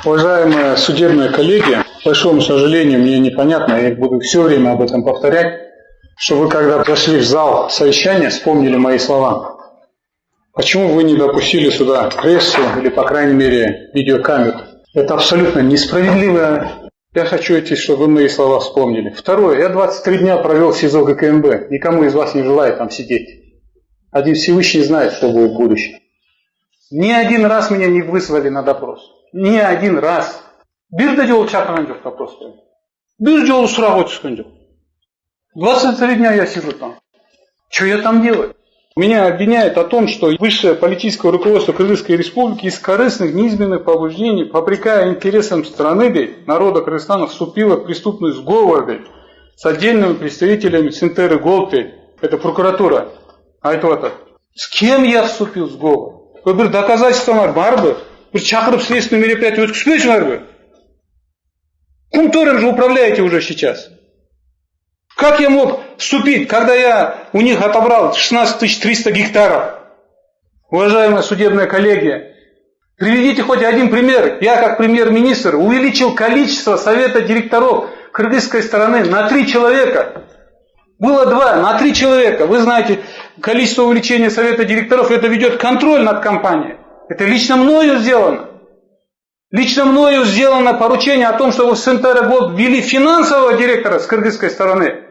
Уважаемые судебные коллеги, к большому сожалению, мне непонятно, я буду все время об этом повторять, что вы, когда зашли в зал совещания, вспомнили мои слова. Почему вы не допустили сюда прессу или, по крайней мере, видеокамеру? Это абсолютно несправедливо. Я хочу, чтобы вы мои слова вспомнили. Второе. Я 23 дня провел в СИЗО ГКМБ. Никому из вас не желаю там сидеть. Один Всевышний знает, что будет в будущем. Ни один раз меня не вызвали на допрос. Ни один раз. Bir de жолу чакырган жок допрос. Bir жолу сурап өтүшкөн жок. 23 дня я сижу там. Что я там делаю? Меня обвиняют о том, что высшее политическое руководство Кыргызской республики из корыстных, неизменных побуждений, попрекая интересам страны, народа Кыргызстана, вступило в преступный сговор с отдельными представителями Синтеры Голпи, это прокуратура. С кем я вступил в сговор? Вы bir доказательстволар барбы? Bir чакырып следственное мероприятие өткізбейсіңдер? Кумтором же управляете уже сейчас. Как я мог вступить, когда я у них отобрал 16 300 гектаров? Уважаемые судебные коллеги, приведите хоть один пример. Я, как премьер-министр, увеличил количество совета директоров кыргызской стороны на 3 человека. Было 2, на 3 человека. Вы знаете, количество увеличения совета директоров, это ведет контроль над компанией. Это лично мною сделано. Лично мною сделано поручение о том, чтобы в Синтера Голд ввели финансового директора с кыргызской стороны,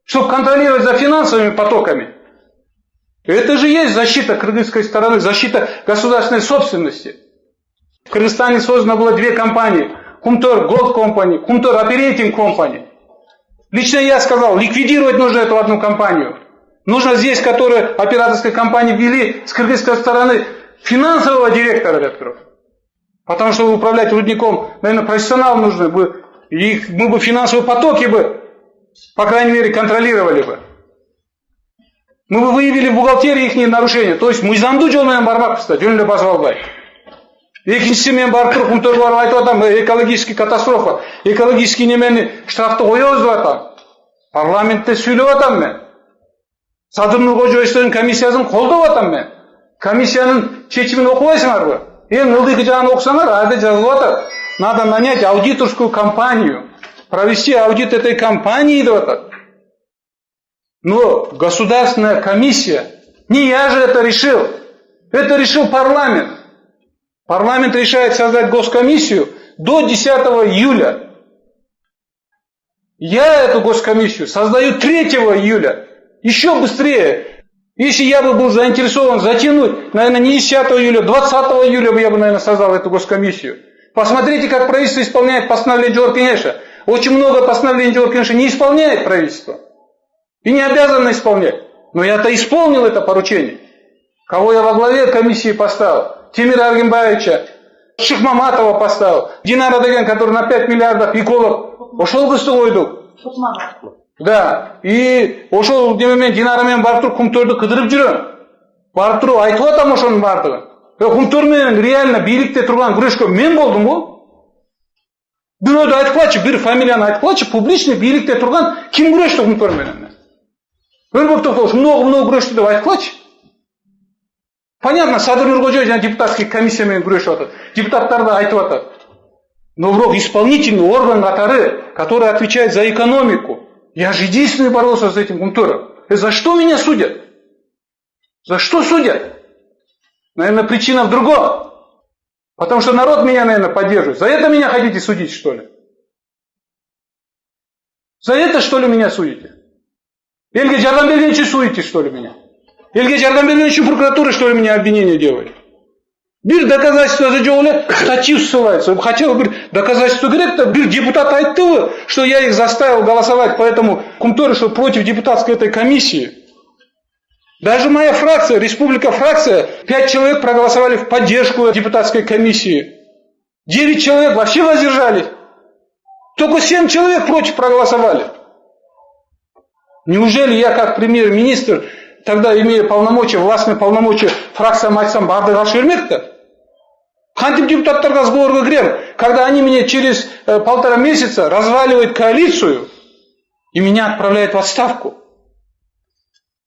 чтобы контролировать за финансовыми потоками. Это же есть защита кыргызской стороны, защита государственной собственности. В Кыргызстане создано было 2 компании. Кумтор Голд Компани, Кумтор Оперейтинг Компани. Лично я сказал, ликвидировать нужно эту одну компанию. Нужно здесь, которые операторской компании ввели с кыргызской стороны финансового директора, Веткеров. Потому что управлять рудником, наверное, профессионал нужно бы. И мы бы финансовые потоки бы, по крайней мере, контролировали бы. Мы бы выявили в бухгалтерии их нарушения. То есть мы замду жолмен бармак кыста, жөнүндө басып албай. Экинчиси мен барып туруп Кумтор барып айтып атам, экологический катастрофа, экологический немени штрафты коебуз деп атам. Парламентте сүйлөп атам мен. Садыр Нуркожоевичтин комиссиясын колдоп атам мен. Комиссиянын чечимин окубайсыңарбы? Эң ылдыйкы жагын окусаңар, ада жазылып атат. Надо нанять аудиторскую компанию, провести аудит этой компании деп атат. Но государственная комиссия, не я же это решил парламент. Парламент решает создать госкомиссию до 10 июля. Я эту госкомиссию создаю 3 июля. Еще быстрее. Если я бы был заинтересован затянуть, наверное, не 10 июля, 20 июля бы я бы, наверное, создал эту госкомиссию. Посмотрите, как правительство исполняет постановление Джоркинеша. Очень много постановлений Джоркинеша не исполняет правительство. И не обязано исполнять. Но я-то исполнил это поручение. Кого я во главе комиссии поставил? Тимира Аргимбаевича, Шихмаматова поставил. Динара деген, который на 5 миллиардов эколог. Ошол кызды койдук. Да. И ошол демемен Динарамен барып туруп Кумторду кыдырып жүрөм. Барып туруп айтып атам ошонун бардыгын. Кумтор менен реально бийликте турган күрөшкө мен болдумбу? Бирөөдү айткылачы, бир фамилияны айткылачы, публичный бийликте турган ким күрөштү Кумтор менен? Өрбөк Токтогуш много күрөштү деп айткылачы. Понятно, Садыр Нуркожоевич депутатский комиссия менен күрөшүп атат. Депутаттар да айтып атат. Но бирок исполнительный орган катары, который отвечает за экономику. Я же единственный боролся с этим Кумтором. За что меня судят? За что судят? Наверное, причина в другом. Потому что народ меня, наверное, поддерживает. За это меня хотите судить, что ли? За это, что ли, меня судите? Элге жардам берген үчүн судите, что ли, меня? Элге жардам берген үчүн прокуратура, что ли, меня обвинение делает? Бир доказательство за жок эле статью ссылается. Хотел бы доказательство керек, то бир депутат айтты, что я их заставил голосовать по этому Кумтору, что против депутатской этой комиссии. Даже моя фракция, республика фракция, 5 человек проголосовали в поддержку депутатской комиссии. 9 человек вообще воздержались. Только 7 человек против проголосовали. Неужели я как премьер-министр, тогда имея полномочия, властные полномочия, фракциям айтсам барды алып бермек-то? Кантип депутаттарга сговорга кирем, когда они меня через 1,5 месяца разваливают коалицию и меня отправляют в отставку.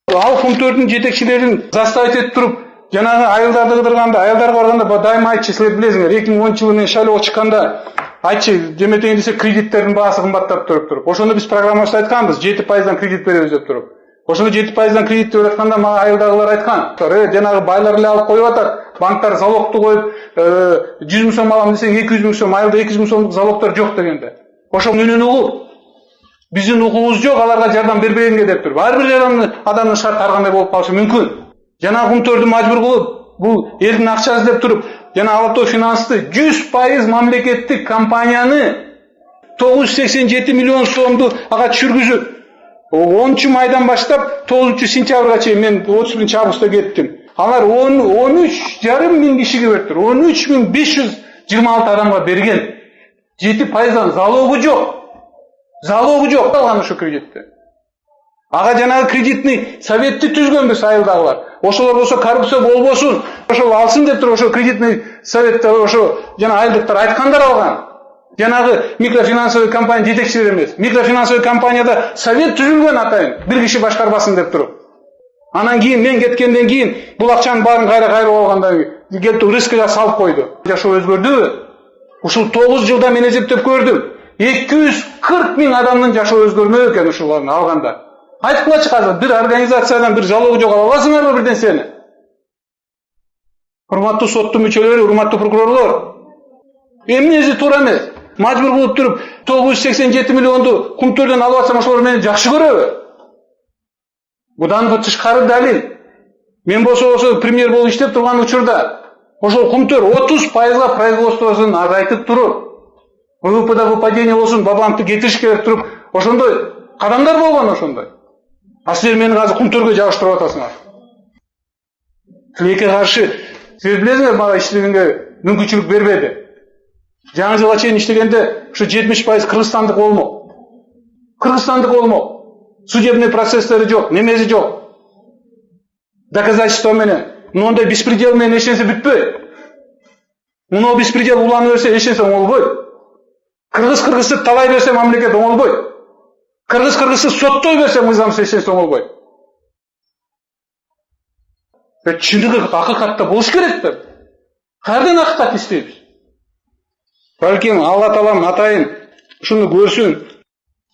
Ал Кумтордун жетекчилерин заставить этип туруп Жанагы айылдарды кыдырганда, аялдарга барганда дайыма айтчы, силер билесиңер, 2010-жылы мен шайлоого чыкканда айтчы, деметейин десе кредиттердин баасы кымбаттап туруп. Ошондо биз программабызда айтканбыз, 7%дан кредит беребиз деп туруп. Ошондо 7%дан кредит берип атканда мага айылдагылар айткан, жанагы байлар эле алып коюп атат, банктар залогду коюп, 100 миң сом алам десең 200 миң сом, айылда 200 миң сомдук залогдор жок дегенде. Ошонун үнүн угуп, биздин укугубуз жок, аларга жардам бербегенге деп туруп. Ар бир адамдын шарты ар кандай болуп калышы мүмкүн. Жанагы кумтөрдү мажбур кылып, бул элдин акчасы деп туруп, жана Ала Тоо финансты 100% мамлекеттик компанияны 987 миллион сомду ага түшүргүзүп, 10 майдан баштап 9 сентябрга чейин мен 31 августта кеттим. Алар 13,5 миң кишиге бериптир. 13.526 адамга берген. 7%дан залогу жок. Залогу жок алган ошо кредитти. Ага жанагы кредитный советти түзгөнбүз айылдагылар. Ошолор болсо коррупция болбосун, ошол алсын деп туруп ошо кредитный советте ошо жана айылдыктар айткандар алган. Жанагы микрофинансовый компания жетекчилери эмес. Микрофинансовый компанияда совет түзүлгөн атайын, бир киши башкарбасын деп туруп. Анан кийин мен кеткенден кийин бул акчанын баарын кайрып алгандан кийин келип рискиге салып койду. Жашоо өзгөрдүбү? Ушул 9 жылда мен эсептеп көрдүм. 240 миң адамдын жашоо өзгөрмөк экен ушуларды алганда. Айткылачы казыр бир организациядан бир залогу жок ала аласыңарбы бир нерсени? Урматтуу соттун мүчөлөрү, урматтуу прокурорлор, эмнеси туура эмес? Мажбур кылып туруп 987 миллионду кумтөрдөн алып атсам ошолор мени жакшы көрөбү? Будан тышкары далил. Мен болсо ошо премьер болуп иштеп турган учурда ошол кумтөр 30%га производствосун азайтып туруп, ВВПда выпадение болсун, Бабановду кетириш керек туруп, ошондой кадамдар болгон ошондой. А силер мени азыр кумтөргө жабыштырып атасыңар. Тилекке каршы силер билесиңер, мага иштегенге мүмкүнчүлүк бербеди. Жаңы жылга чейин иштегенде ушу 70% кыргызстандык болмок. Кыргызстандык болмок. Судебный процесстери жок, немеси жок. Доказательство менен. Мындай беспредел менен эч нерсе бүтпөйт. Муну беспредел уланып берсе эч нерсе оңолбойт. Кыргызды талай берсе мамлекет оңолбойт. Кыргызды соттой берсе мыйзамсыз эч нерсе оңолбойт. Чындыгы акыкатта болуш керек да. Каерден акыкат иштейбиз? Балким Алла Таалам атайын ушуну көрсүн.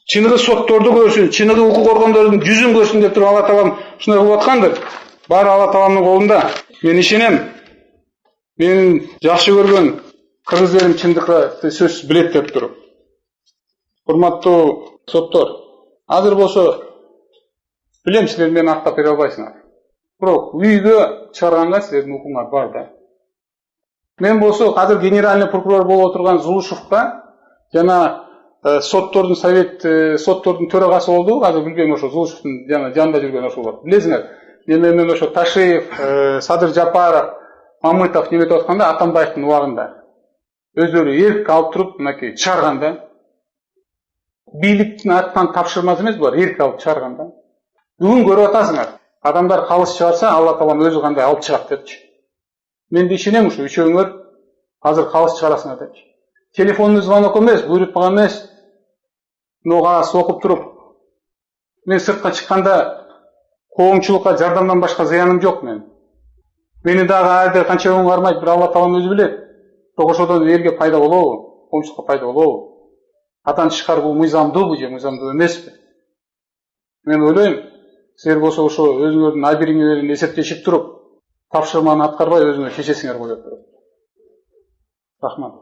Чыныгы сотторду көрсүн, чыныгы укук органдардын жүзүн көрсүн деп туруп Алла Таалам ушуну кылып аткандыр. Баары Алла Тааламдын колунда. Мен ишенем. Менин жакшы көргөн кыргыз элим чындыкты сөзсүз билет деп туруп. Урматтуу соттор, азыр болсо билем силер мени актап бере албайсыңар. Бирок үйгө чыгарганга силердин укугуңар бар да. Мен болсо азыр генеральный прокурор болуп отурган Зулушевка жана соттордун соттордун төрагасы болду. Азыр билбейм ошо Зулушевдин жанында жүргөн ошолор. Билесиңер, мен ошо Ташиев, Садыр Жапаров, Мамытов неметип атканда Атамбаевдин убагында өздөрү эрк алып туруп мынакей чыгарганда. Бийликтин аттан тапшырмасы эмес булар, эрк алып чыгарганда. Бүгүн көрүп атасыңар. Адамдар калыс чыгарса, Алла Таалам өзү кандай алып чыгат депчи. Мен ишенем ушу үчөөңөр азыр калыс чыгарасыңар депчи. Телефонный звонок эмес, буйрутпаган эмес. Ногас окуп туруп. Мен сыртка чыкканда коомчулукка жардамдан башка зыяным жок мен. Мени дагы айда канча күн кармайт, бир Алла Таалам өзү билет. Бирок ошодон элге пайда болобу, коомчулукка пайда болобу? Атан тышкары бул мыйзамдуубу же мыйзамдуу эмеспи? Мен ойлойм, силер болсо ошо өзүңөрдүн намерениялерин эсептешип туруп, тапшырманы аткарбай өзүңөр чечесиңер болот. Рахмат.